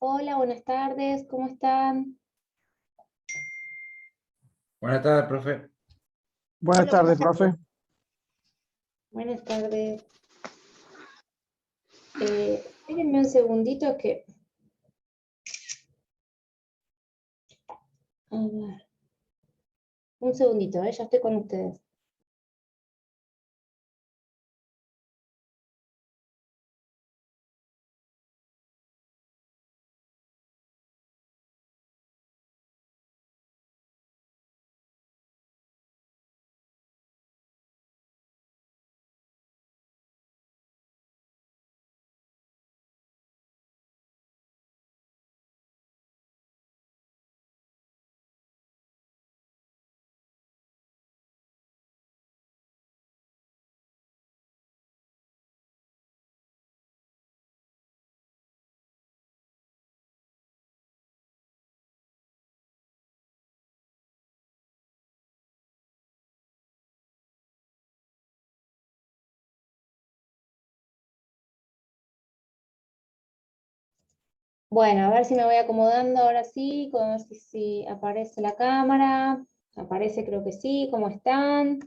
Hola, buenas tardes, ¿cómo están? Buenas tardes, profe. Buenas Hola, tardes, profe. buenas tardes. Espérenme un segundito que... A ver, un segundito, ya estoy con ustedes. Bueno, a ver si me voy acomodando ahora sí, con ver si aparece la cámara. Aparece, creo que sí, ¿cómo están?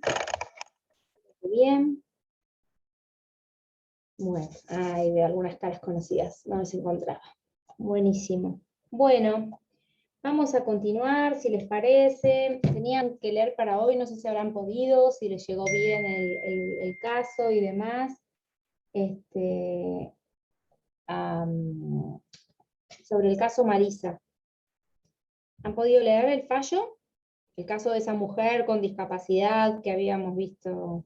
Bien. Bueno, ahí veo algunas caras conocidas, no las encontraba. Buenísimo. Bueno, vamos a continuar, si les parece. Tenían que leer para hoy, no sé si habrán podido, si les llegó bien el caso y demás. Sobre el caso Marisa. ¿Han podido leer el fallo? El caso de esa mujer con discapacidad que habíamos visto.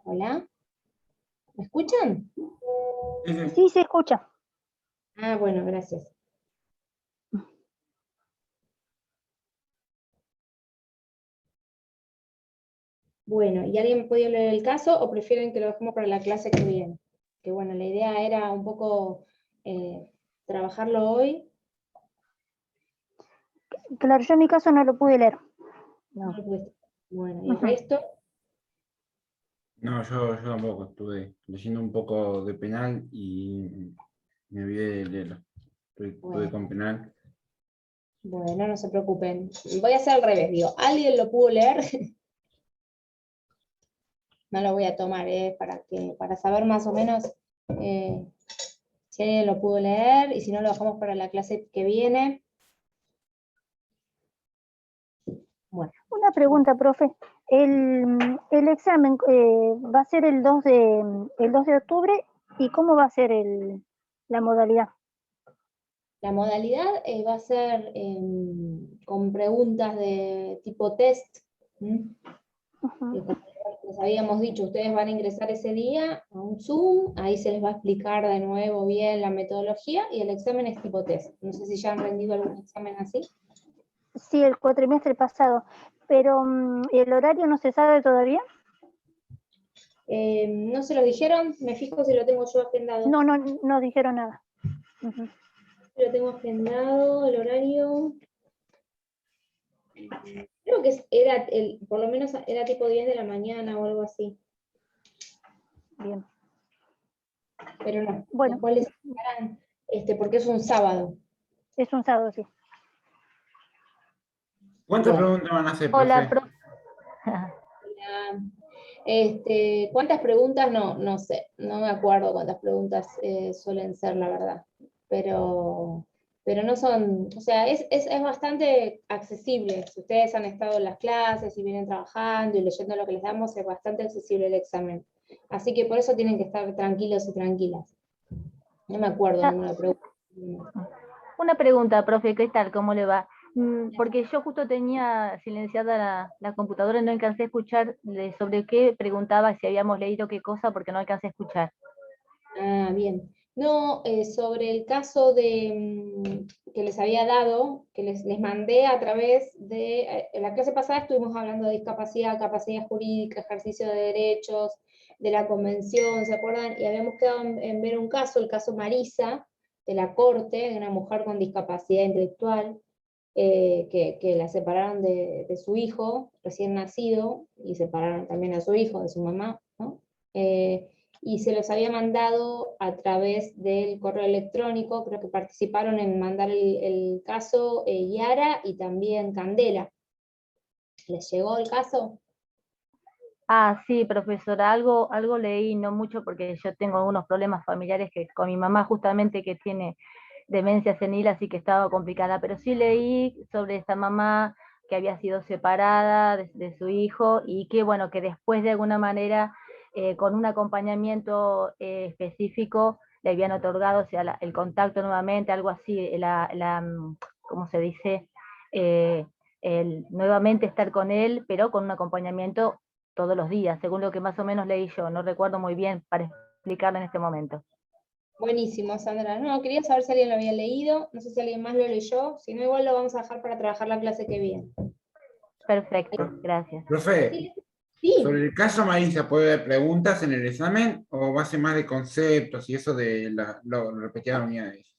¿Hola? ¿Me escuchan? Sí, sí. Sí, se escucha. Ah, bueno, gracias. Bueno, ¿y alguien podido leer el caso o prefieren que lo dejemos para la clase que viene? Que bueno, la idea era un poco trabajarlo hoy. Claro, yo en mi caso no lo pude leer. No No. lo pudiste. Bueno, ¿y el Ujú. resto? No, yo tampoco. Estuve leyendo un poco de penal y me olvidé de leerlo. Estuve con penal. Bueno, no se preocupen. Voy a hacer al revés, digo, ¿alguien lo pudo leer? No lo voy a tomar, para saber más o menos si alguien lo pudo leer y si no lo dejamos para la clase que viene. Bueno, Una pregunta, profe. El examen va a ser el 2 de octubre, ¿y cómo va a ser la modalidad? la modalidad va a ser con preguntas de tipo test. ¿Mm? Ujú. Como les habíamos dicho, ustedes van a ingresar ese día a un Zoom, ahí se les va a explicar de nuevo bien la metodología y el examen es tipo test. No sé si ya han rendido algún examen así. Sí, el cuatrimestre pasado, pero ¿el horario no se sabe todavía? ¿No se lo dijeron? Me fijo si lo tengo yo agendado. No dijeron nada. Ujú. Lo tengo agendado, el horario. Creo que por lo menos era tipo 10 de la mañana o algo así. Bien. Pero no, Bueno, después les explicarán, porque es un sábado. es un sábado, sí. ¿Cuántas Bueno. preguntas van a hacer, Hola, profe? profe. ¿Cuántas preguntas? No sé, no me acuerdo cuántas preguntas suelen ser, la verdad. Pero no son, o sea, es bastante accesible. Si ustedes han estado en las clases y vienen trabajando y leyendo lo que les damos, es bastante accesible el examen. Así que por eso tienen que estar tranquilos y tranquilas. No me acuerdo Ah, ninguna pregunta. Una pregunta, profe, ¿qué tal? ¿Cómo le va? Porque yo justo tenía silenciada la computadora y no alcancé a escuchar sobre qué preguntaba, si habíamos leído qué cosa, porque no alcancé a escuchar. Ah, bien. No, sobre el caso que les había dado, que les mandé a través de, en la clase pasada estuvimos hablando de discapacidad, capacidad jurídica, ejercicio de derechos, de la convención, ¿se acuerdan? Y habíamos quedado en ver un caso, el caso Marisa, de la Corte, de una mujer con discapacidad intelectual, que la separaron de su hijo recién nacido, y separaron también a su hijo de su mamá, ¿no? Y se los había mandado a través del correo electrónico, creo que participaron en mandar el caso Yara y también Candela. ¿Les llegó el caso? Ah, sí, profesora, algo leí, no mucho, porque yo tengo algunos problemas familiares que con mi mamá justamente que tiene demencia senil, así que estaba complicada, pero sí leí sobre esta mamá que había sido separada de su hijo y que bueno, que después de alguna manera, con un acompañamiento específico, le habían otorgado, o sea, el contacto nuevamente, algo así, ¿cómo se dice? Eh, el nuevamente estar con él, pero con un acompañamiento todos los días, según lo que más o menos leí yo, no recuerdo muy bien para explicarlo en este momento. Buenísimo, Sandra. No, quería saber si alguien lo había leído, no sé si alguien más lo leyó, si no igual lo vamos a dejar para trabajar la clase que viene. Perfecto, gracias. Profe, Sí, sobre el caso Marisa, ¿puede haber preguntas en el examen o va a ser más de conceptos y eso de lo repetidas unidades?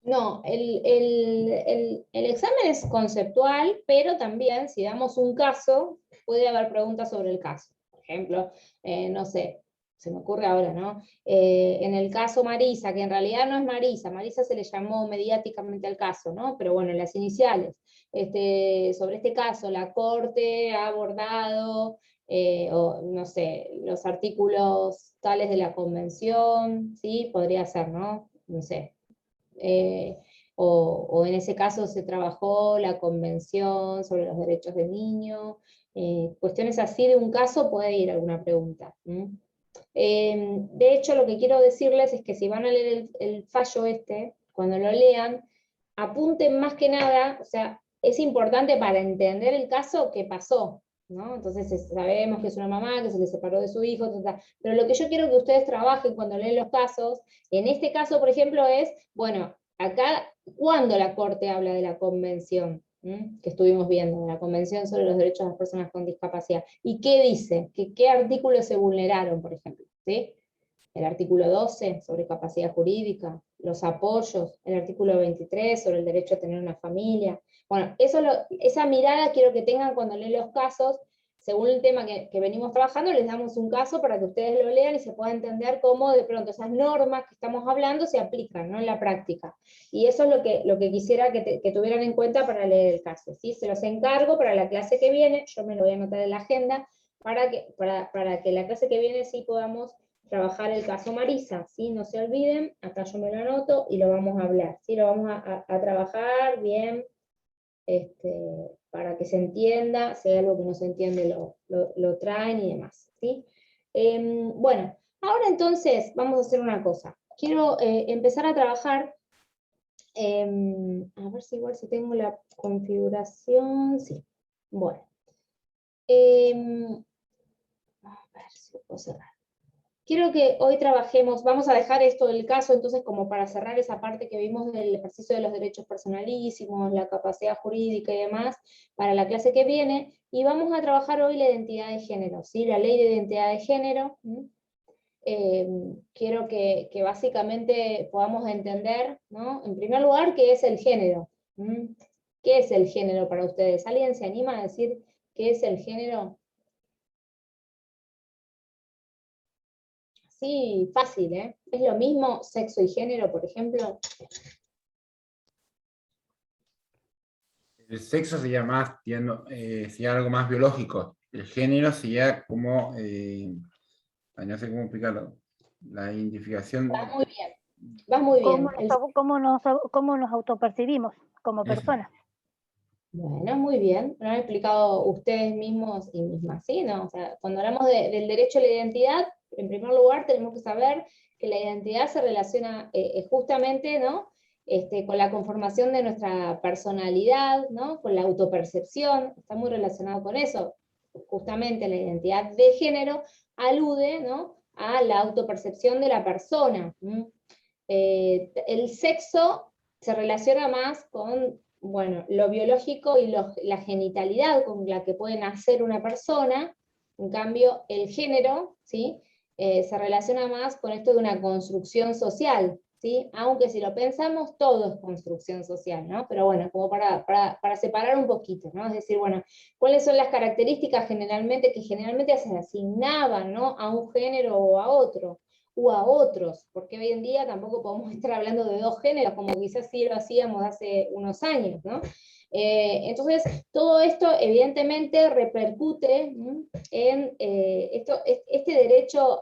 no, el examen es conceptual, pero también si damos un caso, puede haber preguntas sobre el caso. Por ejemplo, no sé, se me ocurre ahora, ¿no? En el caso Marisa, que en realidad no es Marisa, Marisa se le llamó mediáticamente al caso, ¿no? Pero bueno, las iniciales. Sobre este caso, la Corte ha abordado, o no sé, los artículos tales de la Convención, ¿sí? Podría ser, ¿no? No sé. eh, o en ese caso se trabajó la Convención sobre los Derechos del Niño, cuestiones así de un caso puede ir alguna pregunta. De hecho, lo que quiero decirles es que si van a leer el fallo cuando lo lean, apunten más que nada, o sea, es importante para entender el caso que pasó, ¿no? Entonces sabemos que es una mamá que se le separó de su hijo, pero lo que yo quiero que ustedes trabajen cuando leen los casos, en este caso, por ejemplo, es, bueno, acá, ¿cuándo la Corte habla de la Convención? Que estuvimos viendo, la Convención sobre los Derechos de las Personas con Discapacidad. ¿Y qué dice? ¿Qué artículos se vulneraron, por ejemplo? ¿Sí? El artículo 12 sobre capacidad jurídica, los apoyos, el artículo 23 sobre el derecho a tener una familia. Bueno, esa mirada quiero que tengan cuando leen los casos, según el tema que venimos trabajando, les damos un caso para que ustedes lo lean y se pueda entender cómo de pronto esas normas que estamos hablando se aplican, ¿no? En la práctica. Y eso es lo que quisiera que tuvieran en cuenta para leer el caso, ¿sí? Se los encargo para la clase que viene, yo me lo voy a anotar en la agenda, para que la clase que viene sí podamos trabajar el caso Marisa, ¿sí? No se olviden, acá yo me lo anoto y lo vamos a hablar, ¿sí? Lo vamos a trabajar bien, para que se entienda, si hay algo que no se entiende lo traen y demás, ¿sí? Bueno, ahora entonces vamos a hacer una cosa. Quiero empezar a trabajar, a ver si igual si tengo la configuración, sí. Bueno. A ver si lo puedo cerrar. Quiero que hoy trabajemos, vamos a dejar esto del caso, entonces como para cerrar esa parte que vimos del ejercicio de los derechos personalísimos, la capacidad jurídica y demás, para la clase que viene, y vamos a trabajar hoy la identidad de género, ¿sí? La ley de identidad de género. Quiero que básicamente podamos entender, ¿no? En primer lugar, ¿qué es el género? ¿Qué es el género para ustedes? ¿Alguien se anima a decir qué es el género? Sí, fácil, ¿eh? Es lo mismo sexo y género, por ejemplo. El sexo sería más, sería algo más biológico. El género sería como, ay, no sé cómo explicarlo, la identificación. Vas muy bien, vas muy bien. ¿Cómo nos autopercibimos como Eso. personas? Bueno, muy bien. Lo han explicado ustedes mismos y mismas, ¿sí? ¿No? O sea, cuando hablamos del derecho a la identidad, en primer lugar tenemos que saber que la identidad se relaciona justamente, ¿no? Con la conformación de nuestra personalidad, ¿no? Con la autopercepción, está muy relacionado con eso. Justamente la identidad de género alude, ¿no? a la autopercepción de la persona. El sexo se relaciona más con, bueno, lo biológico y la genitalidad con la que puede nacer una persona. En cambio, el género, ¿sí? Se relaciona más con esto de una construcción social, ¿sí? Aunque si lo pensamos, todo es construcción social, ¿no? Pero bueno, como para separar un poquito, ¿no? Es decir, bueno, ¿cuáles son las características que generalmente se asignaban, ¿no? A un género o a otro? O a otros, porque hoy en día tampoco podemos estar hablando de dos géneros, como quizás sí lo hacíamos hace unos años, ¿no? Entonces, todo esto evidentemente repercute en este derecho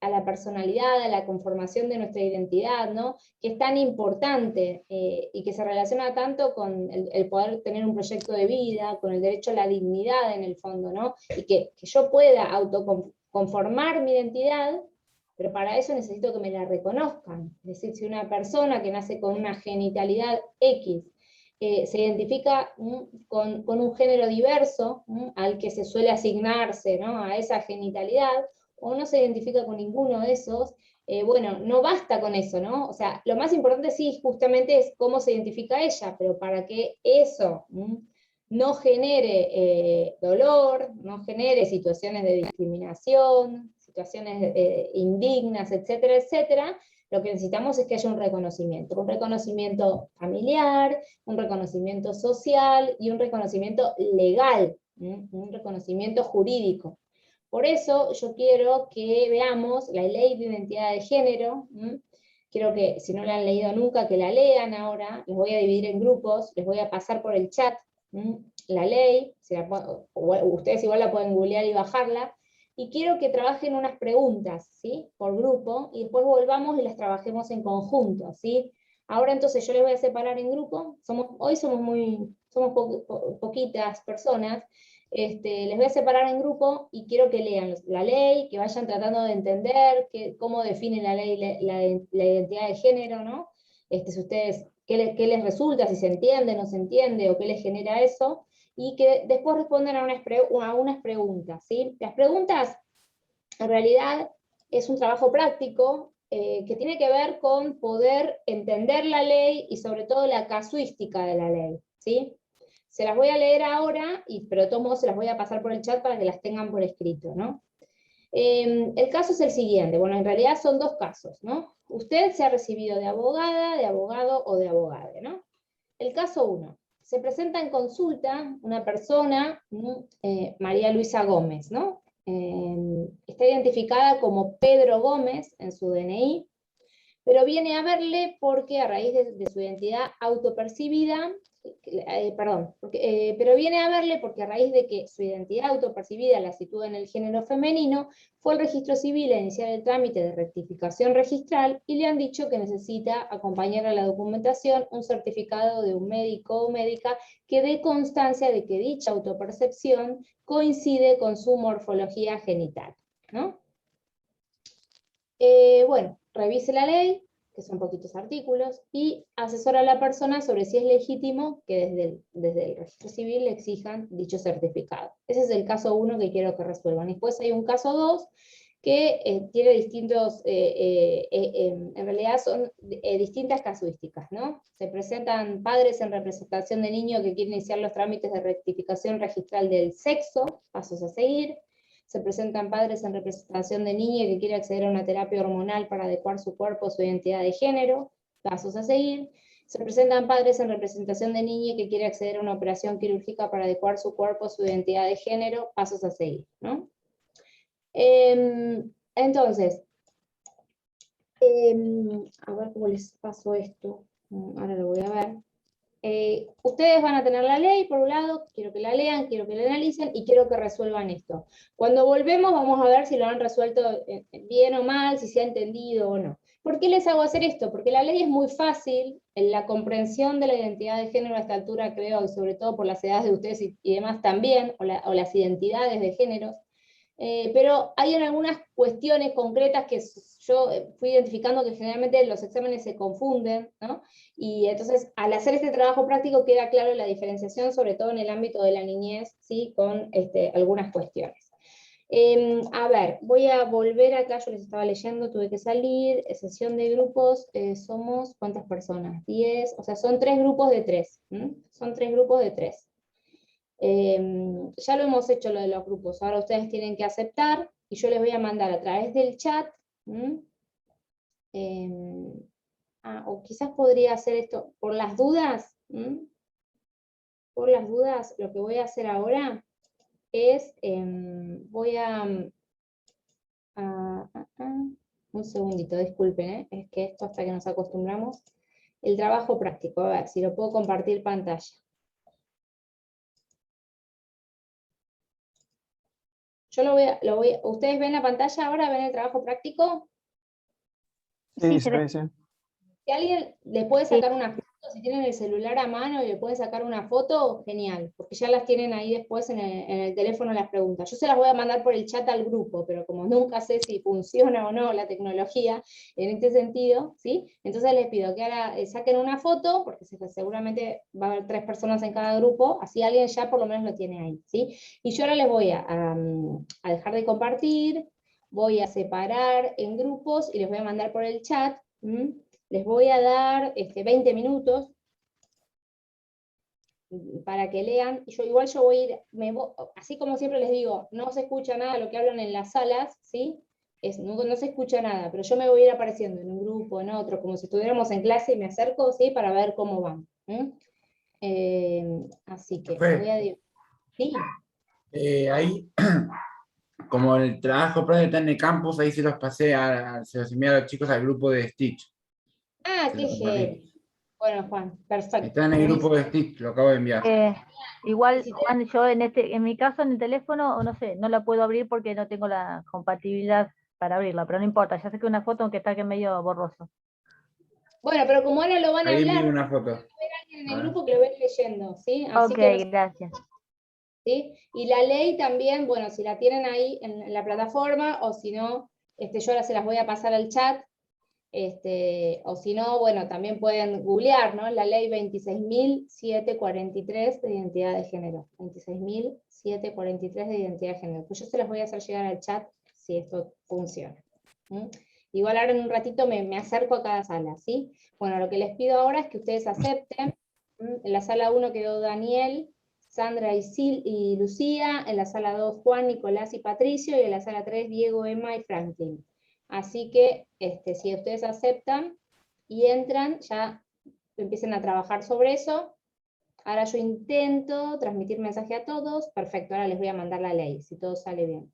a la personalidad, a la conformación de nuestra identidad, ¿no? Que es tan importante y que se relaciona tanto con el poder tener un proyecto de vida, con el derecho a la dignidad en el fondo, ¿no? Y que yo pueda autoconformar mi identidad, pero para eso necesito que me la reconozcan. Es decir, si una persona que nace con una genitalidad X se identifica con un género diverso al que se suele asignarse, ¿no? A esa genitalidad, o no se identifica con ninguno de esos, bueno, no basta con eso, ¿no? O sea, lo más importante sí justamente es cómo se identifica ella, pero para que eso no genere dolor, no genere situaciones de discriminación, situaciones indignas, etcétera, etcétera, lo que necesitamos es que haya un reconocimiento familiar, un reconocimiento social y un reconocimiento legal, un reconocimiento jurídico. Por eso yo quiero que veamos la Ley de Identidad de Género. Quiero que, si no la han leído nunca, que la lean ahora. Les voy a dividir en grupos, les voy a pasar por el chat la ley, ustedes igual la pueden googlear y bajarla, y quiero que trabajen unas preguntas, ¿sí? Por grupo, y después volvamos y las trabajemos en conjunto, ¿sí? Ahora entonces yo les voy a separar en grupo, hoy somos poquitas personas, les voy a separar en grupo y quiero que lean la ley, que vayan tratando de entender cómo define la ley la identidad de género, ¿no? Si ustedes, qué les resulta, si se entiende, no se entiende, o qué les genera eso, y que después respondan a unas preguntas, ¿sí? Las preguntas, en realidad, es un trabajo práctico que tiene que ver con poder entender la ley y sobre todo la casuística de la ley, ¿sí? Se las voy a leer ahora, pero de todos modos se las voy a pasar por el chat para que las tengan por escrito, ¿no? El caso es el siguiente, bueno, en realidad son dos casos, ¿no? Usted se ha recibido de abogada, de abogado o de abogade, ¿no? El caso 1. Se presenta en consulta una persona, María Luisa Gómez, ¿no? Está identificada como Pedro Gómez en su DNI, pero viene a verle porque a raíz de su identidad autopercibida, pero viene a verle porque a raíz de que su identidad autopercibida la sitúa en el género femenino, fue al registro civil a iniciar el trámite de rectificación registral y le han dicho que necesita acompañar a la documentación un certificado de un médico o médica que dé constancia de que dicha autopercepción coincide con su morfología genital, ¿no? Bueno, revise la ley, que son poquitos artículos, y asesora a la persona sobre si es legítimo que desde el registro civil le exijan dicho certificado. Ese es el caso 1 que quiero que resuelvan. Después hay un caso 2 que tiene distintos, en realidad son distintas casuísticas, ¿no? Se presentan padres en representación de niños que quieren iniciar los trámites de rectificación registral del sexo, pasos a seguir. Se presentan padres en representación de niña que quiere acceder a una terapia hormonal para adecuar su cuerpo a su identidad de género, pasos a seguir. Se presentan padres en representación de niña que quiere acceder a una operación quirúrgica para adecuar su cuerpo a su identidad de género, pasos a seguir, ¿no? Entonces, a ver cómo les paso esto. Ahora lo voy a ver. Ustedes van a tener la ley, por un lado, quiero que la lean, quiero que la analicen y quiero que resuelvan esto. Cuando volvemos vamos a ver si lo han resuelto bien o mal, si se ha entendido o no. ¿Por qué les hago hacer esto? Porque la ley es muy fácil, en la comprensión de la identidad de género a esta altura creo, y sobre todo por las edades de ustedes y demás también, o las identidades de géneros, pero hay en algunas cuestiones concretas que yo fui identificando que generalmente los exámenes se confunden, ¿no? Y entonces al hacer este trabajo práctico queda claro la diferenciación, sobre todo en el ámbito de la niñez, ¿sí? Con algunas cuestiones. A ver, voy a volver acá, yo les estaba leyendo, tuve que salir, sesión de grupos, somos, ¿cuántas personas? 10, o sea, son 3 grupos de 3, son 3 grupos de 3. Ya lo hemos hecho lo de los grupos, ahora ustedes tienen que aceptar, y yo les voy a mandar a través del chat, o quizás podría hacer esto, por las dudas, lo que voy a hacer ahora es, voy un segundito, disculpen, es que esto hasta que nos acostumbramos. El trabajo práctico, a ver si lo puedo compartir pantalla. Yo ¿ustedes ven la pantalla ahora? ¿Ven el trabajo práctico? Sí, Sí, se ve, sí. Si alguien le puede sacar una foto, si tienen el celular a mano y le pueden sacar una foto, genial, porque ya las tienen ahí después en el teléfono las preguntas. Yo se las voy a mandar por el chat al grupo, pero como nunca sé si funciona o no la tecnología en este sentido, ¿sí? Entonces les pido que ahora saquen una foto, porque seguramente va a haber 3 personas en cada grupo, así alguien ya por lo menos lo tiene ahí, ¿sí? Y yo ahora les voy a dejar de compartir, voy a separar en grupos y les voy a mandar por el chat. Les voy a dar 20 minutos para que lean. Yo voy a ir, así como siempre les digo, no se escucha nada de lo que hablan en las salas, ¿sí? No se escucha nada, pero yo me voy a ir apareciendo en un grupo, en otro, como si estuviéramos en clase y me acerco, ¿sí? Para ver cómo van. Así que voy a decir, sí. Ahí, como el trabajo práctico está en el campus, ahí se los pasé, se los envié a los chicos al grupo de Stitch. Ah, Se qué los compartí. genial. Bueno, Juan, perfecto. Está en el grupo de Stitch, lo acabo de enviar. Igual, Sí, Juan, yo en mi caso, en el teléfono, no sé, no la puedo abrir porque no tengo la compatibilidad para abrirla, pero no importa, ya sé que una foto aunque está que medio borroso. Bueno, pero como ahora lo van a Ahí envío hablar, una foto. en A el ver. grupo que lo ven leyendo, ¿sí? Así Ok, que gracias. ¿sí? Y la ley también, bueno, si la tienen ahí en la plataforma, o si no, yo ahora se las voy a pasar al chat, o si no, bueno, también pueden googlear, ¿no? La ley 26.743 de identidad de género. 26.743 de identidad de género. Pues yo se las voy a hacer llegar al chat si esto funciona. Igual ahora en un ratito me acerco a cada sala, ¿sí? Bueno, lo que les pido ahora es que ustedes acepten. En la sala 1 quedó Daniel, Sandra y Lucía, en la sala 2 Juan, Nicolás y Patricio, y en la sala 3 Diego, Emma y Franklin. Así que si ustedes aceptan y entran, ya empiecen a trabajar sobre eso. Ahora yo intento transmitir mensaje a todos. Perfecto, ahora les voy a mandar la ley, si todo sale bien.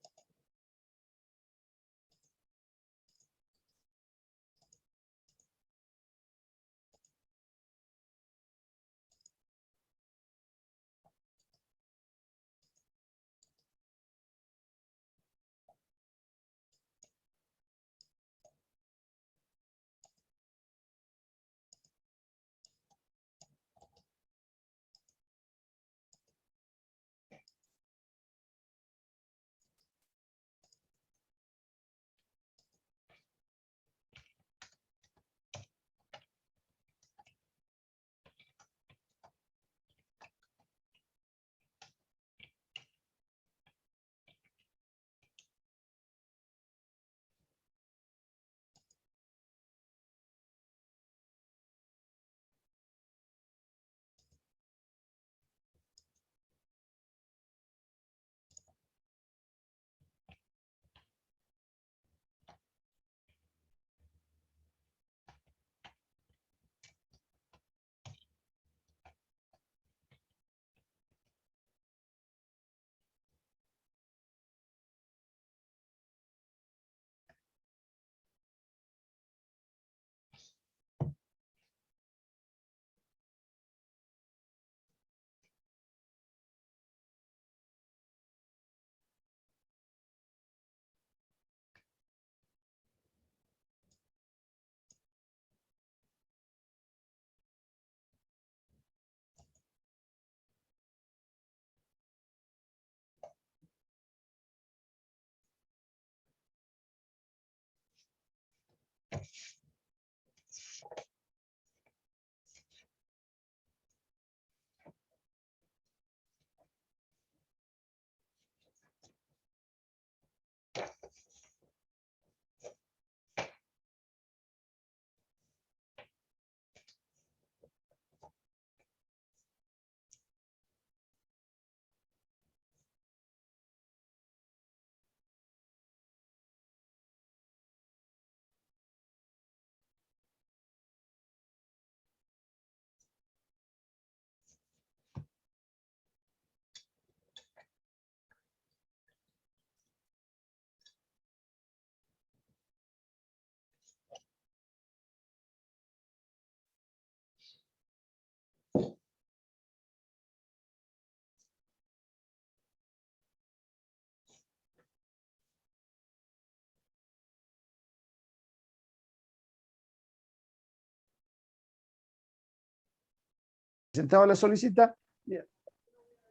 presentado la solicitud.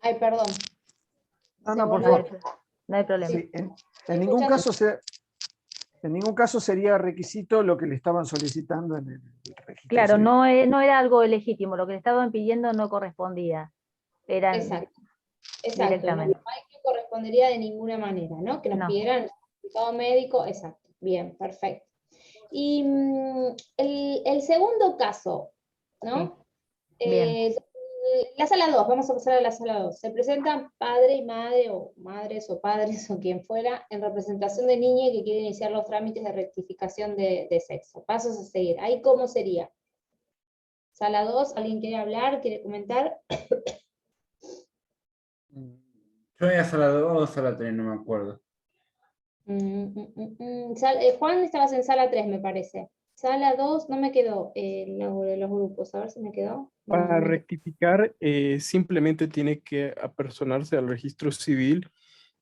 Ay, perdón. No, Se no, por volvió. favor. No hay problema. Sí, en ningún caso sería requisito lo que le estaban solicitando en el registro Claro, civil. no era algo legítimo, lo que le estaban pidiendo no correspondía. Era Exacto. Exacto, no directamente. hay que correspondería de ninguna manera, ¿no? Que nos No. pidieran el certificado médico, exacto, bien, perfecto. Y el segundo caso, ¿no? Bien. La sala 2, vamos a pasar a la sala 2. Se presentan padre y madre, o madres o padres, o quien fuera, en representación de niña que quiere iniciar los trámites de rectificación de sexo. Pasos a seguir. ¿Ahí cómo sería? Sala 2, ¿alguien quiere hablar, quiere comentar? Yo voy a sala 2 o sala 3, no me acuerdo. Juan, estabas en sala 3, me parece. Sala 2, no me quedó los grupos, a ver si me quedó. No, Para no me quedó. rectificar, simplemente tiene que apersonarse al registro civil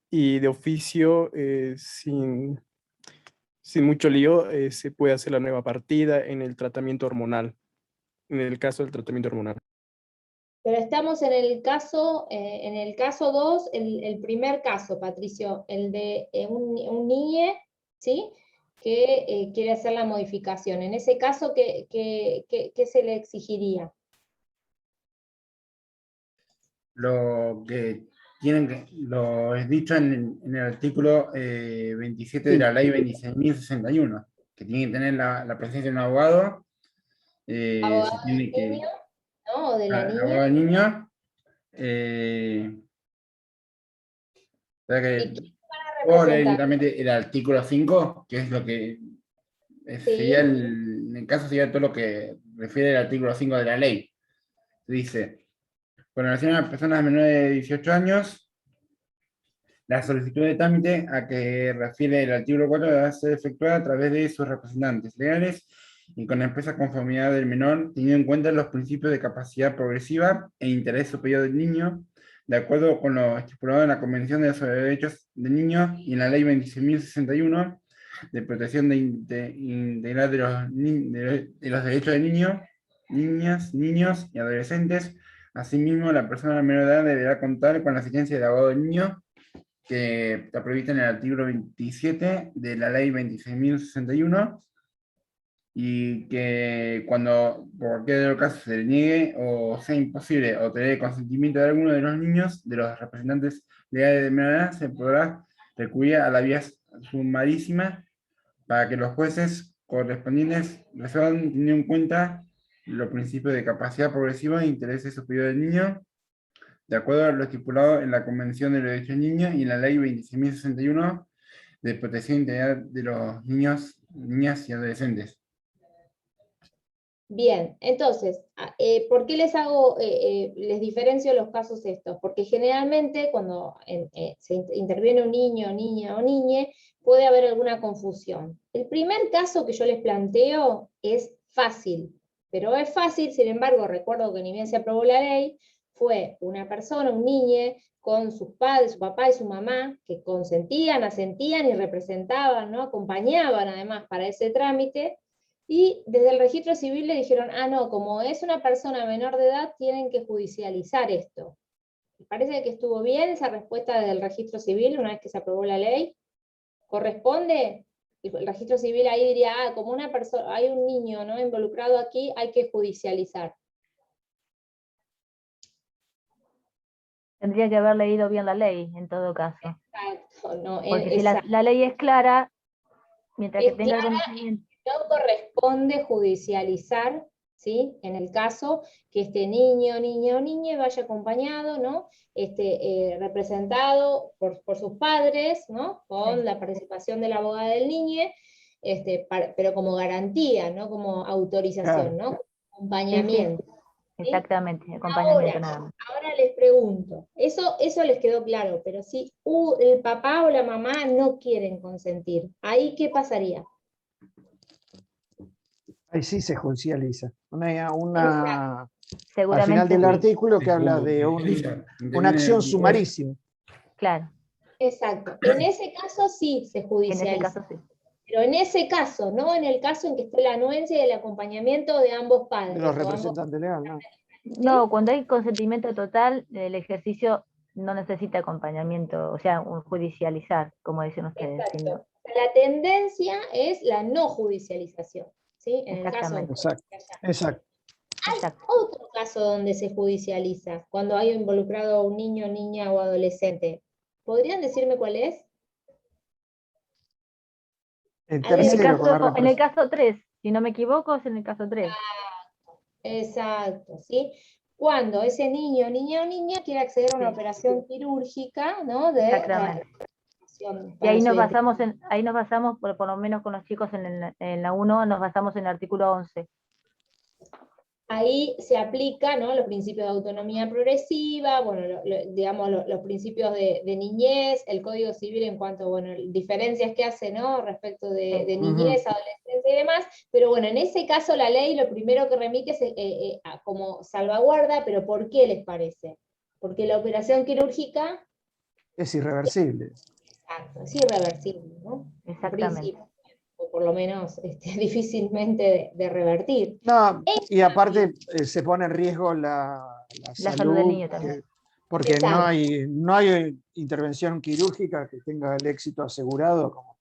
y de oficio, sin mucho lío, se puede hacer la nueva partida en el tratamiento hormonal, en el caso del tratamiento hormonal. Pero estamos en el caso 2, el primer caso, Patricio, el de un niño, ¿sí? Que quiere hacer la modificación. En ese caso, ¿qué se le exigiría? Lo que lo es dicho en el artículo 27 de la ley 26.061, que tiene que tener la presencia de un abogado, ¿Abogado se tiene del que, niño? ¿No? ¿O de la niña? abogado del niño, espera ¿Y que quién van a puedo leer representar? directamente el artículo 5, que es lo que sería Sí. en el caso sería todo lo que refiere al artículo 5 de la ley. Dice, con relación a personas menores de 18 años, la solicitud de trámite a que refiere el artículo 4 debe ser efectuada a través de sus representantes legales y con la expresa conformidad del menor, teniendo en cuenta los principios de capacidad progresiva e interés superior del niño, de acuerdo con lo estipulado en la Convención sobre los Derechos del Niño y en la Ley 26.061 de protección integral de los derechos de niños, niñas, niños y adolescentes. Asimismo, la persona menor de edad deberá contar con la asistencia del abogado del niño, que está prevista en el artículo 27 de la ley 26.061, y que cuando por cualquier caso se le niegue o sea imposible obtener el consentimiento de alguno de los niños, de los representantes legales de menor edad, se podrá recurrir a la vía sumarísima para que los jueces correspondientes resuelvan teniendo en cuenta los principios de capacidad progresiva e intereses superiores del niño, de acuerdo a lo estipulado en la Convención de los Derechos del Niño y en la Ley 26.061 de protección integral de los niños, niñas y adolescentes. Bien, entonces, ¿por qué les diferencio los casos estos? Porque generalmente cuando interviene un niño, niña o niñe, puede haber alguna confusión. El primer caso que yo les planteo es fácil, pero es fácil, sin embargo, recuerdo que ni bien se aprobó la ley, fue una persona, un niño, con sus padres, su papá y su mamá, que consentían, asentían y representaban, ¿no? Acompañaban además para ese trámite. Y desde el registro civil le dijeron, no, como es una persona menor de edad, tienen que judicializar esto. ¿Les parece que estuvo bien esa respuesta del registro civil una vez que se aprobó la ley? ¿Corresponde? Y el registro civil ahí diría, como una persona, hay un niño, ¿no?, involucrado aquí, hay que judicializar. Tendría que haber leído bien la ley, en todo caso. Exacto, no, Porque si la ley es clara, mientras que tenga el clara, conocimiento. no corresponde judicializar, ¿sí?, en el caso que este niño, niña o niña vaya acompañado, ¿no?, representado por sus padres, ¿no?, con la participación de la abogada del niño, pero como garantía, no como autorización, Claro. ¿no?, acompañamiento. Sí. Exactamente, acompañamiento nada más. Ahora les pregunto, eso les quedó claro, pero si el papá o la mamá no quieren consentir, ¿ahí qué pasaría? Ahí sí se judicializa. Al Seguramente final del sí. artículo que habla de una acción sumarísima. Claro, Exacto. En ese caso sí se en ese judicializa. caso sí. Pero en ese caso, no en el caso en que esté la anuencia y el acompañamiento de ambos padres. De los o ambos- representantes legales, ¿no? No, cuando hay consentimiento total, el ejercicio no necesita acompañamiento, o sea, un judicializar, como dicen ustedes. Exacto. La tendencia es la no judicialización, ¿sí? En el caso de Exactamente. Exacto. Exacto. otro caso donde se judicializa, cuando hay involucrado a un niño, niña o adolescente. ¿Podrían decirme cuál es? En En el tercero, con la En el represión. caso 3, si no me equivoco, es en el caso 3. Exacto, ¿sí? Cuando ese niño, niña o niña quiere acceder a una Sí. operación quirúrgica, ¿no? De Exactamente. reasignación Y para ahí su nos identidad. basamos, por lo menos con los chicos en la 1, nos basamos en el artículo 11. Ahí se aplica, ¿no?, los principios de autonomía progresiva, bueno, digamos, los principios de niñez, el Código Civil en cuanto, bueno, diferencias que hace, ¿no?, respecto de Sí. niñez, adolescencia y demás, pero bueno, en ese caso la ley lo primero que remite es como salvaguarda, pero ¿por qué les parece? Porque la operación quirúrgica, Es irreversible. exacto, es irreversible, ¿no? En Exactamente. principio, o por lo menos difícilmente de revertir. No, y aparte se pone en riesgo la La salud del salud, niño también. porque no Exacto. hay intervención quirúrgica que tenga el éxito asegurado, como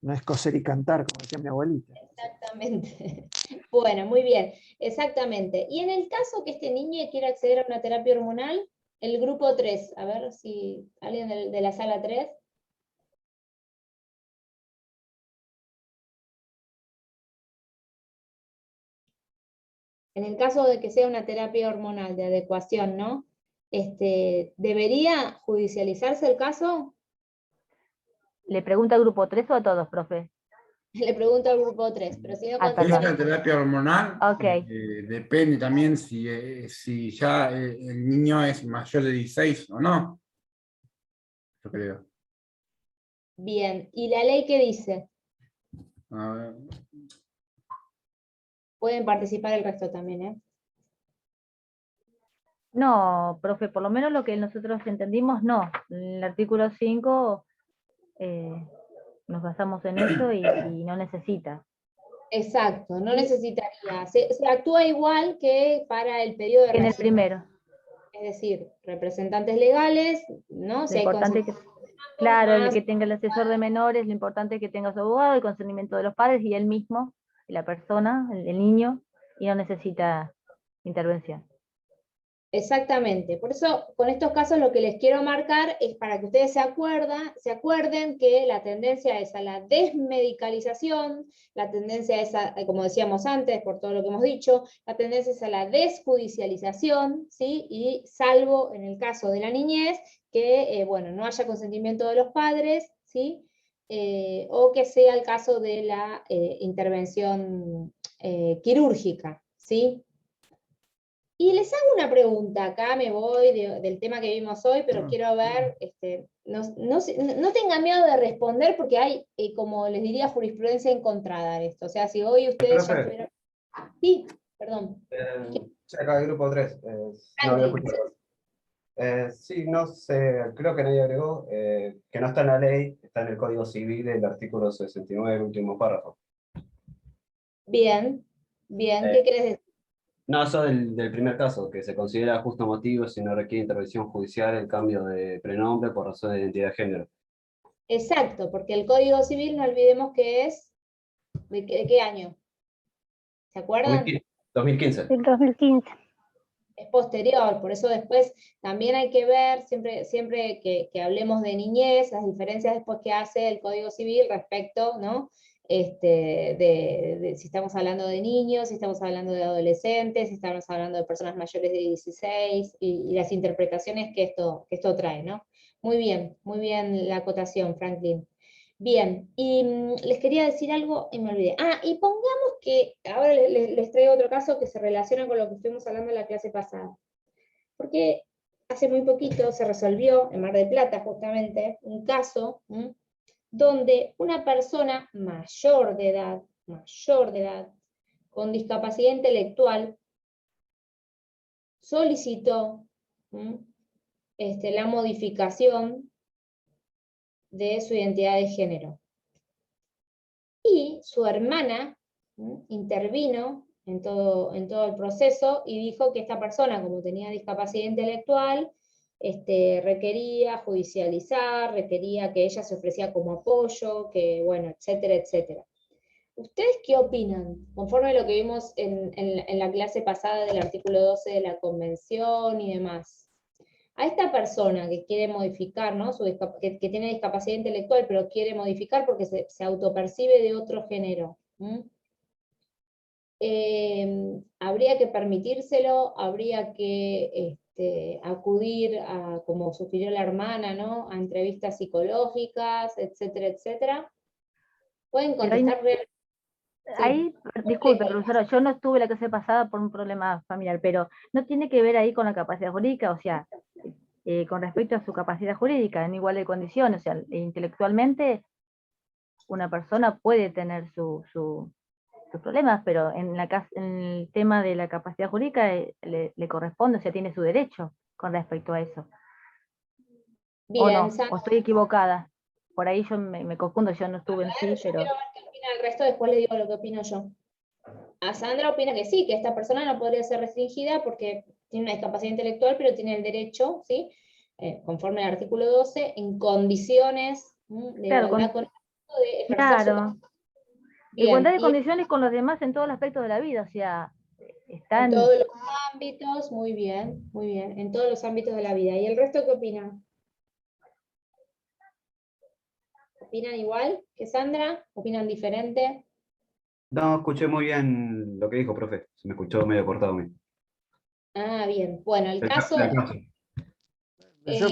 no es coser y cantar, como decía mi abuelita. Exactamente. Bueno, muy bien, exactamente. Y en el caso que este niño quiera acceder a una terapia hormonal, el grupo 3, a ver si alguien de la sala 3. En el caso de que sea una terapia hormonal de adecuación, ¿no? ¿Debería judicializarse el caso? ¿Le pregunta al grupo 3 o a todos, profe? Le pregunto al grupo 3, pero si no Ah, Si es contestan una terapia hormonal, Ok. depende también si ya el niño es mayor de 16 o no. Yo creo. bien. ¿Y la ley qué dice? A ver. Pueden participar el resto también, ¿eh? No, profe, por lo menos lo que nosotros entendimos, no. En el artículo 5 nos basamos en eso y no necesita. Exacto, no necesitaría. Se actúa igual que para el periodo de En el reasignación. primero. Es decir, representantes legales, ¿no? Lo Si hay importante que, claro, el que tenga el asesor de menores, lo importante es que tenga su abogado, el consentimiento de los padres y él mismo, la persona, el niño, y no necesita intervención. exactamente. Por eso, con estos casos lo que les quiero marcar es para que ustedes se acuerden que la tendencia es a la desmedicalización, la tendencia es a, como decíamos antes, por todo lo que hemos dicho, la tendencia es a la desjudicialización, ¿sí? Y salvo en el caso de la niñez, que, bueno, no haya consentimiento de los padres, ¿sí? O que sea el caso de la intervención quirúrgica, ¿sí? Y les hago una pregunta, acá me voy del tema que vimos hoy, pero quiero ver, no tengan miedo de responder porque hay, como les diría, jurisprudencia encontrada en esto. O sea, si hoy ustedes ya Profe, estuvieron... Sí, perdón. soy acá del grupo 3. No había Franklin. escuchado. Sí, no sé, creo que nadie agregó que no está en la ley, está en el Código Civil, el artículo 69, el último párrafo. Bien, bien, Eh, ¿qué querés decir? no, eso del primer caso, que se considera justo motivo si no requiere intervención judicial el cambio de prenombre por razón de identidad de género. Exacto, porque el Código Civil, no olvidemos que es, ¿de qué año? ¿Se acuerdan? 2015. Del 2015. Es posterior, por eso después también hay que ver, siempre que hablemos de niñez, las diferencias después que hace el Código Civil respecto, ¿no? De si estamos hablando de niños, si estamos hablando de adolescentes, si estamos hablando de personas mayores de 16, y las interpretaciones que esto trae, ¿no? Muy bien la acotación, Franklin. Bien, y les quería decir algo y me olvidé. Ah, y pongamos que, ahora les traigo otro caso que se relaciona con lo que estuvimos hablando en la clase pasada. Porque hace muy poquito se resolvió, en Mar del Plata justamente, un caso donde una persona mayor de edad, con discapacidad intelectual, solicitó la modificación de su identidad de género. Y su hermana intervino en todo el proceso, y dijo que esta persona, como tenía discapacidad intelectual, requería judicializar, requería que ella se ofrecía como apoyo, que bueno, etcétera, etcétera. ¿Ustedes qué opinan? Conforme a lo que vimos en la clase pasada del artículo 12 de la Convención y demás. A esta persona que quiere modificar, ¿no? que tiene discapacidad intelectual, pero quiere modificar porque se autopercibe de otro género. Habría que permitírselo, habría que acudir a, como sugirió la hermana, ¿no? A entrevistas psicológicas, etcétera, etcétera. Pueden contestar realmente. Ahí, disculpe, profesora, yo no estuve la clase pasada por un problema familiar, pero no tiene que ver ahí con la capacidad jurídica, o sea, con respecto a su capacidad jurídica, en igual de condiciones, o sea, intelectualmente una persona puede tener sus problemas, pero en el tema de la capacidad jurídica le corresponde, o sea, tiene su derecho con respecto a eso. Bien, ¿O no? ¿O estoy equivocada? Por ahí yo me confundo, yo no estuve en sí, yo pero... quiero ver qué opina el resto, después le digo lo que opino yo. A Sandra opina que sí, que esta persona no podría ser restringida porque tiene una discapacidad intelectual, pero tiene el derecho, ¿sí? Conforme al artículo 12, en condiciones de Claro, igualdad con el otro, de ejercer su claro. capacidad. Bien, Igualdad de y condiciones con los demás en todos los aspectos de la vida, o sea, en están... todos los ámbitos, muy bien, en todos los ámbitos de la vida. ¿Y el resto qué opinan? ¿Opinan igual que Sandra? ¿Opinan diferente? No, escuché muy bien lo que dijo, profe. Se me escuchó medio cortado a mí. Ah, bien. Bueno, el Del caso, caso. Yo,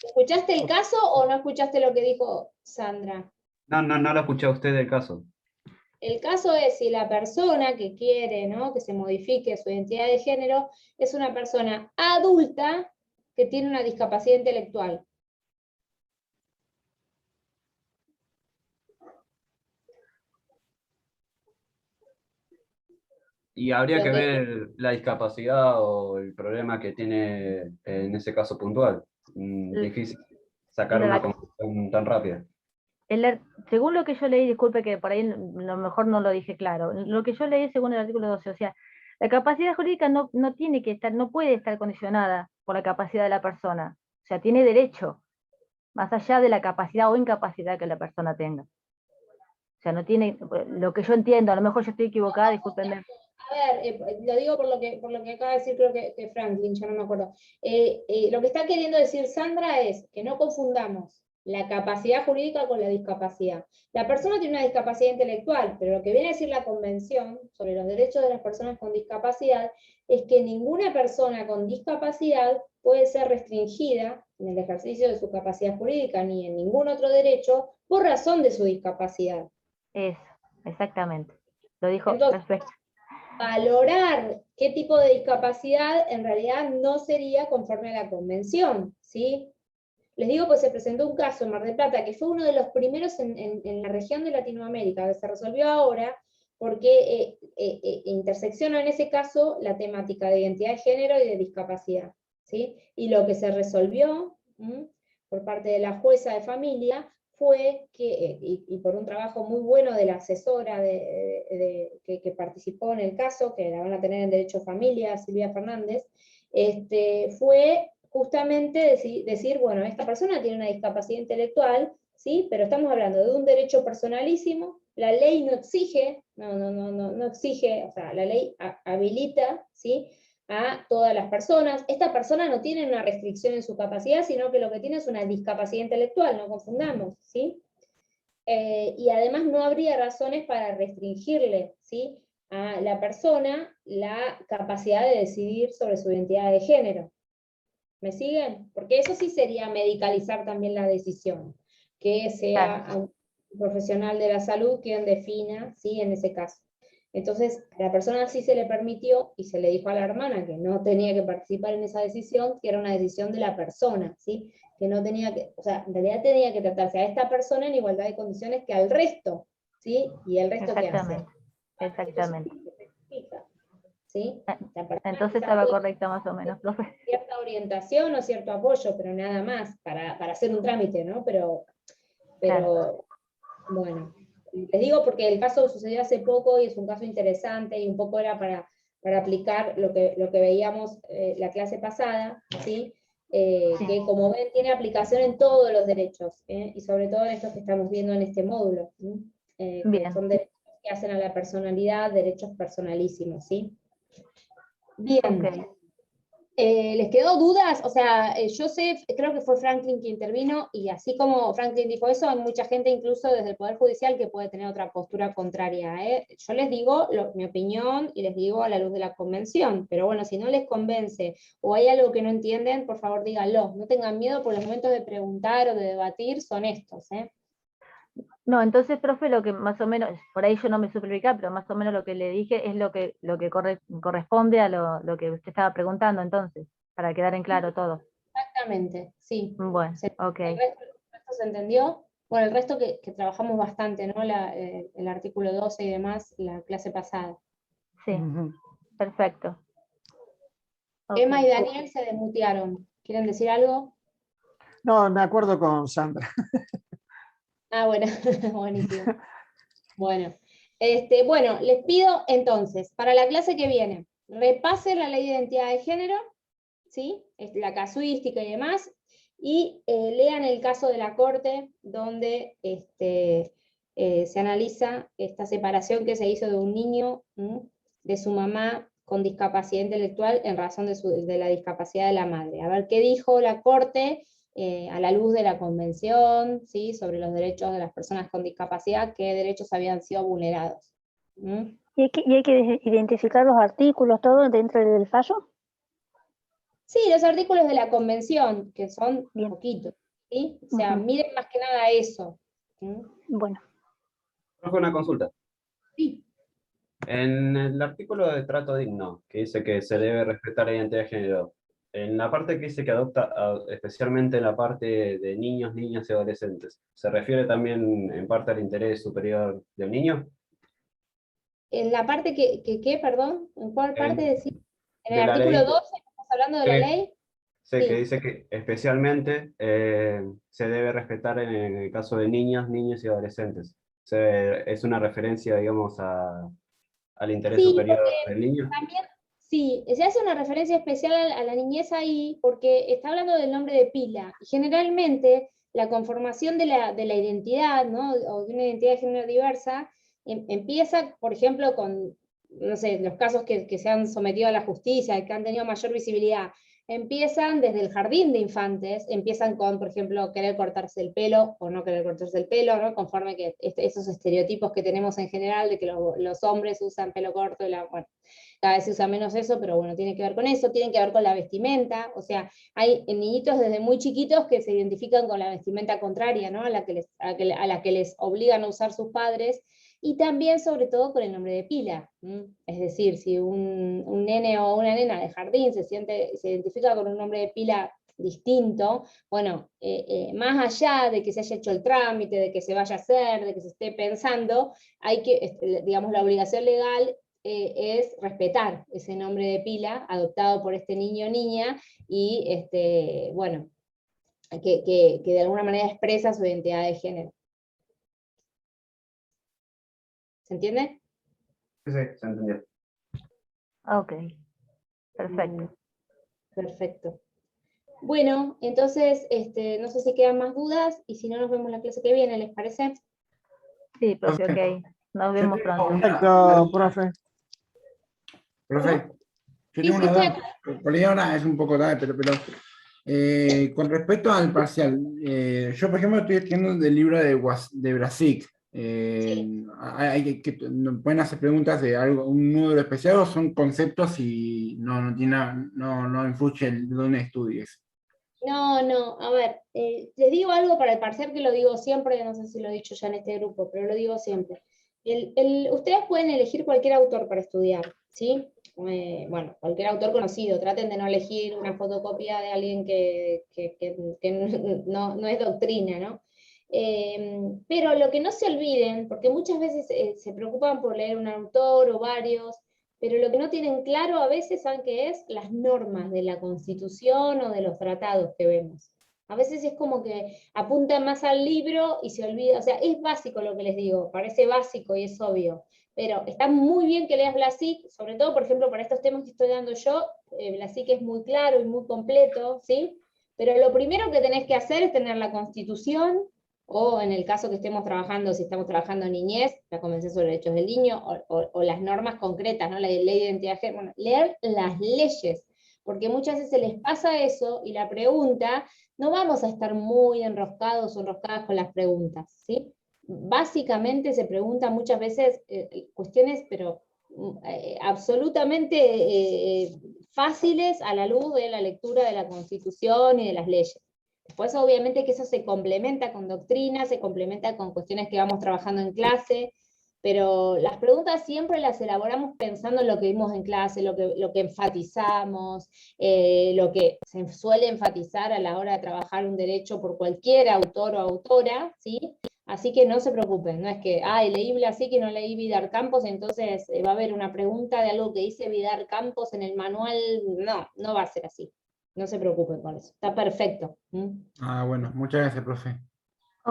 ¿escuchaste el caso o no escuchaste lo que dijo Sandra? No lo escuché a usted del caso. El caso es si la persona que quiere, ¿no? que se modifique su identidad de género es una persona adulta que tiene una discapacidad intelectual. Y habría que Lo que, ver la discapacidad o el problema que tiene en ese caso puntual. Difícil sacar una la- conclusión tan rápida. según lo que yo leí, disculpe que por ahí lo mejor no lo dije claro, lo que yo leí según el artículo 12, o sea, la capacidad jurídica no tiene que estar, no puede estar condicionada por la capacidad de la persona, o sea, tiene derecho, más allá de la capacidad o incapacidad que la persona tenga. O sea, no tiene, lo que yo entiendo, a lo mejor yo estoy equivocada, discúlpenme. a ver, lo digo por lo que acaba de decir, creo que Franklin, ya no me acuerdo. Lo que está queriendo decir Sandra es que no confundamos la capacidad jurídica con la discapacidad. La persona tiene una discapacidad intelectual, pero lo que viene a decir la Convención sobre los derechos de las personas con discapacidad es que ninguna persona con discapacidad puede ser restringida en el ejercicio de su capacidad jurídica ni en ningún otro derecho por razón de su discapacidad. Eso, exactamente. Lo dijo Entonces, perfecto. valorar qué tipo de discapacidad en realidad no sería conforme a la Convención, ¿sí? Les digo, pues se presentó un caso en Mar del Plata, que fue uno de los primeros en la región de Latinoamérica, que se resolvió ahora, porque intersecciona en ese caso la temática de identidad de género y de discapacidad, ¿sí? Y lo que se resolvió por parte de la jueza de familia fue que, y por un trabajo muy bueno de la asesora que participó en el caso, que la van a tener en Derecho Familia, Silvia Fernández, fue justamente decir, bueno, esta persona tiene una discapacidad intelectual, ¿sí? Pero estamos hablando de un derecho personalísimo, la ley no exige, no exige, o sea, la ley habilita, ¿sí? A todas las personas. Esta persona no tiene una restricción en su capacidad, sino que lo que tiene es una discapacidad intelectual, no confundamos, ¿sí? Y además no habría razones para restringirle, ¿sí? A la persona la capacidad de decidir sobre su identidad de género. ¿Me siguen? Porque eso sí sería medicalizar también la decisión, que sea un profesional de la salud quien defina, ¿sí? En ese caso. Entonces, a la persona sí se le permitió y se le dijo a la hermana que no tenía que participar en esa decisión, que era una decisión de la persona, ¿sí? Que no tenía que, o sea, en realidad tenía que tratarse a esta persona en igualdad de condiciones que al resto, ¿sí? ¿Y el resto qué hace? Exactamente. ¿Sí? La persona Entonces estaba correcta más o menos, profe. cierta orientación o cierto apoyo, pero nada más, para hacer un trámite, ¿no? Pero Claro. bueno, Les digo porque el caso sucedió hace poco y es un caso interesante y un poco era para aplicar lo que veíamos la clase pasada, ¿sí? Que como ven tiene aplicación en todos los derechos, y sobre todo en estos que estamos viendo en este módulo, que Bien. son derechos que hacen a la personalidad, derechos personalísimos, ¿sí? Bien. Ok. ¿Les quedó dudas? O sea, yo sé, creo que fue Franklin quien intervino, y así como Franklin dijo eso, hay mucha gente incluso desde el Poder Judicial que puede tener otra postura contraria. Yo les digo mi opinión y les digo a la luz de la convención, pero bueno, si no les convence o hay algo que no entienden, por favor díganlo. No tengan miedo, por los momentos de preguntar o de debatir son estos. No, entonces, profe, lo que más o menos, por ahí yo no me supe explicar, pero más o menos lo que le dije es lo que corresponde a lo que usted estaba preguntando, entonces, para quedar en claro todo. Exactamente, sí. Bueno, ok. ¿El resto se entendió? Bueno, el resto que trabajamos bastante, ¿no? El artículo 12 y demás, la clase pasada. Sí, Ujú. perfecto. Ok. Emma y Daniel se desmutearon. ¿Quieren decir algo? No, me acuerdo con Sandra. Ah, bueno, buenísimo. Bueno, bueno, les pido entonces, para la clase que viene, repasen la ley de identidad de género, ¿sí? La casuística y demás, y lean el caso de la Corte, donde se analiza esta separación que se hizo de un niño, de su mamá con discapacidad intelectual en razón de la discapacidad de la madre. A ver qué dijo la Corte a la luz de la Convención, ¿sí? Sobre los derechos de las personas con discapacidad, qué derechos habían sido vulnerados. Y hay que identificar los artículos, todo dentro del fallo. Sí, los artículos de la Convención, que son Bien. poquitos, ¿sí? O sea, Ujú. miren más que nada eso. Bueno, Profe, una consulta. Sí. En el artículo de trato digno, que dice que se debe respetar la identidad de género, en la parte que dice que adopta, especialmente en la parte de niños, niñas y adolescentes, ¿se refiere también en parte al interés superior del niño? En la parte perdón, ¿en cuál parte En- decís? ¿En de el la artículo ley, 12 estás hablando de la sí, ley? sé que Sí. dice que especialmente se debe respetar en el caso de niños, niños y adolescentes. Es una referencia, digamos, al interés Sí, superior porque del niño. también, sí, se hace una referencia especial a la niñez ahí, porque está hablando del nombre de pila, y generalmente la conformación de la identidad, ¿no? O de una identidad de género diversa, empieza, por ejemplo, con, no sé, los casos que se han sometido a la justicia, que han tenido mayor visibilidad, empiezan desde el jardín de infantes, empiezan con, por ejemplo, querer cortarse el pelo o no querer cortarse el pelo, ¿no? Conforme que esos estereotipos que tenemos en general de que los hombres usan pelo corto, bueno, cada vez se usa menos eso, pero bueno, tiene que ver con eso, tiene que ver con la vestimenta, o sea, hay niñitos desde muy chiquitos que se identifican con la vestimenta contraria, ¿no? A la que les obligan a usar sus padres, y también sobre todo con el nombre de pila. Es decir, si un nene o una nena de jardín se identifica con un nombre de pila distinto, bueno, más allá de que se haya hecho el trámite, de que se vaya a hacer, de que se esté pensando, hay que, digamos, la obligación legal es respetar ese nombre de pila adoptado por este niño o niña, y bueno, que de alguna manera expresa su identidad de género. ¿Se entiende? Sí, sí, se entendió. Ok, perfecto. Perfecto. Bueno, entonces, no sé si quedan más dudas, y si no, nos vemos la clase que viene, ¿les parece? Sí, profe, ok. Nos Yo vemos tengo pronto. Perfecto, profe. Profe, yo Sí, tengo sí, una estoy duda. acá. Por ahí ahora es un poco tarde, pero con respecto al parcial, yo por ejemplo estoy estudiando del libro de Brasic. ¿No pueden hacer preguntas de algo, un número especial, o son conceptos y no influye de dónde estudies? No, no, a ver, les digo algo para el parcial que lo digo siempre, no sé si lo he dicho ya en este grupo, pero lo digo siempre. Ustedes pueden elegir cualquier autor para estudiar, ¿sí? Bueno, cualquier autor conocido, traten de no elegir una fotocopia de alguien que no es doctrina, ¿no? Pero lo que no se olviden, porque muchas veces se preocupan por leer un autor o varios, pero lo que no tienen claro a veces, ¿saben qué es? Las normas de la Constitución o de los tratados que vemos. A veces es como que apuntan más al libro y se olvida, o sea, es básico lo que les digo, parece básico y es obvio, pero está muy bien que leas Blasic, sobre todo, por ejemplo, para estos temas que estoy dando yo, Blasic es muy claro y muy completo, ¿sí? Pero lo primero que tenés que hacer es tener la Constitución, o en el caso que estemos trabajando, si estamos trabajando en niñez, la Convención sobre Derechos del Niño, o las normas concretas, ¿no? La ley de identidad de género, bueno, leer las leyes, porque muchas veces se les pasa eso y la pregunta, no vamos a estar muy enroscados o enroscadas con las preguntas, ¿sí? Básicamente se preguntan muchas veces cuestiones, pero absolutamente fáciles a la luz de la lectura de la Constitución y de las leyes. Después, obviamente, que eso se complementa con doctrina, se complementa con cuestiones que vamos trabajando en clase, pero las preguntas siempre las elaboramos pensando en lo que vimos en clase, lo que enfatizamos, lo que se suele enfatizar a la hora de trabajar un derecho por cualquier autor o autora, ¿sí? Así que no se preocupen, no es que, leí Blasic y no leí Vidar Campos, entonces va a haber una pregunta de algo que dice Vidar Campos en el manual, no va a ser así. No se preocupen con eso, está perfecto. Bueno, muchas gracias, profe.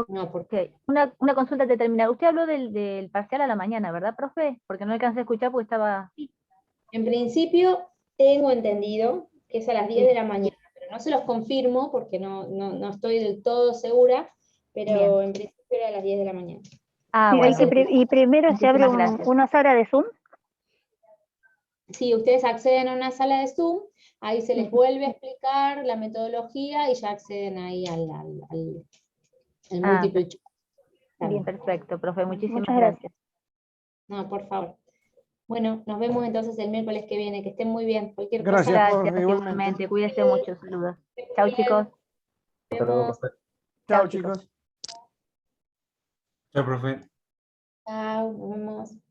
No, Ok, una consulta determinada. Usted habló del parcial a la mañana, ¿verdad, profe? Porque no alcancé a escuchar porque estaba... En principio, tengo entendido que es a las 10 de la mañana, pero no se los confirmo porque no estoy del todo segura, pero en principio era a las 10 de la mañana. Ah, Pero bueno. y primero se abre Muchísimas gracias. una sala de Zoom. Sí, ustedes acceden a una sala de Zoom, ahí se les vuelve a explicar la metodología y ya acceden ahí al multiple choice. Bien, perfecto, profe. Muchísimas Muchas gracias. No, por favor. Bueno, nos vemos entonces el miércoles que viene. Que estén muy bien. Cualquier Gracias, cosa. profe, Gracias, igualmente. igualmente. Cuídese mucho. Saludos. Chau, chicos. Hasta luego, Nos vemos. profe. Chao, Chao, chicos. chicos. Chao, profe. Chao, nos vemos.